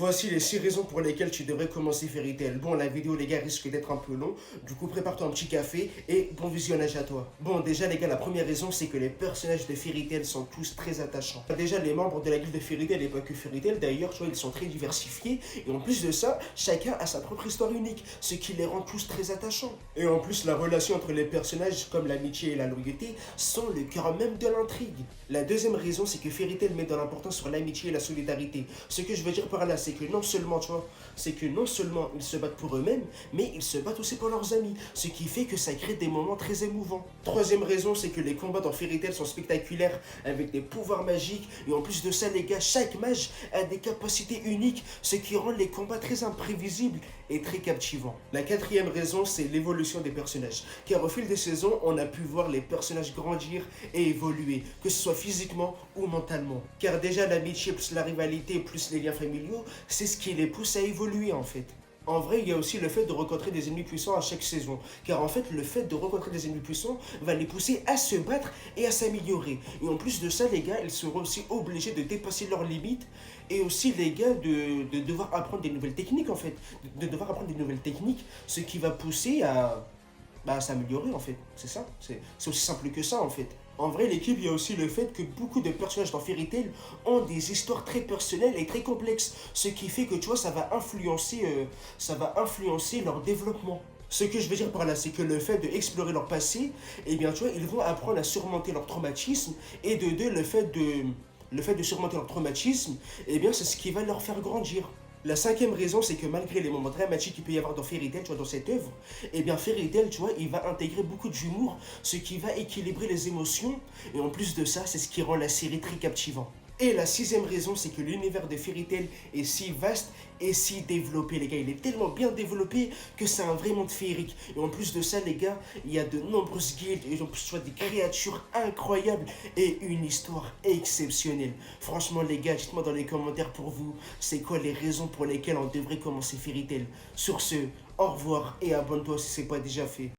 Voici les 6 raisons pour lesquelles tu devrais commencer Fairy Tail. Bon, la vidéo, les gars, risque d'être un peu long. Du coup, prépare-toi un petit café et bon visionnage à toi. Bon, déjà, les gars, la première raison, c'est que les personnages de Fairy Tail sont tous très attachants. Déjà, les membres de la guilde de Fairy Tail et pas que Fairy Tail, d'ailleurs, tu vois, ils sont très diversifiés. Et en plus de ça, chacun a sa propre histoire unique, ce qui les rend tous très attachants. Et en plus, la relation entre les personnages, comme l'amitié et la loyauté, sont le cœur même de l'intrigue. La deuxième raison, c'est que Fairy Tail met de l'importance sur l'amitié et la solidarité. Ce que je veux dire par là, c'est que non seulement, tu vois, c'est que non seulement ils se battent pour eux-mêmes, mais ils se battent aussi pour leurs amis, ce qui fait que ça crée des moments très émouvants. Troisième raison, c'est que les combats dans Fairy Tail sont spectaculaires, avec des pouvoirs magiques, et en plus de ça, les gars, chaque mage a des capacités uniques, ce qui rend les combats très imprévisibles et très captivants. La quatrième raison, c'est l'évolution des personnages, car au fil des saisons, on a pu voir les personnages grandir et évoluer, que ce soit physiquement ou mentalement. Car déjà, l'amitié plus la rivalité plus les liens familiaux, c'est ce qui les pousse à évoluer en fait. En vrai, il y a aussi le fait de rencontrer des ennemis puissants à chaque saison. Car en fait, le fait de rencontrer des ennemis puissants va les pousser à se battre et à s'améliorer. Et en plus de ça, les gars, ils seront aussi obligés de dépasser leurs limites. Et aussi, les gars, de devoir apprendre des nouvelles techniques en fait. De devoir apprendre des nouvelles techniques. Ce qui va pousser à s'améliorer en fait. C'est ça. C'est aussi simple que ça en fait. En vrai, l'équipe, il y a aussi le fait que beaucoup de personnages dans Fairy Tail ont des histoires très personnelles et très complexes. Ce qui fait que, tu vois, ça va influencer leur développement. Ce que je veux dire par là, c'est que le fait d'explorer leur passé, eh bien, tu vois, ils vont apprendre à surmonter leur traumatisme. Et de deux, le fait de surmonter leur traumatisme, eh bien, c'est ce qui va leur faire grandir. La cinquième raison, c'est que malgré les moments dramatiques qu'il peut y avoir dans Fairy Tail, tu vois, dans cette œuvre, eh bien Fairy Tail, tu vois, il va intégrer beaucoup d'humour, ce qui va équilibrer les émotions, et en plus de ça, c'est ce qui rend la série très captivante. Et la sixième raison, c'est que l'univers de Fairy Tail est si vaste et si développé, les gars. Il est tellement bien développé que c'est un vrai monde féerique. Et en plus de ça, les gars, il y a de nombreuses guildes, et en plus, tu vois, des créatures incroyables et une histoire exceptionnelle. Franchement, les gars, dites-moi dans les commentaires pour vous, c'est quoi les raisons pour lesquelles on devrait commencer Fairy Tail. Sur ce, au revoir et abonne-toi si ce n'est pas déjà fait.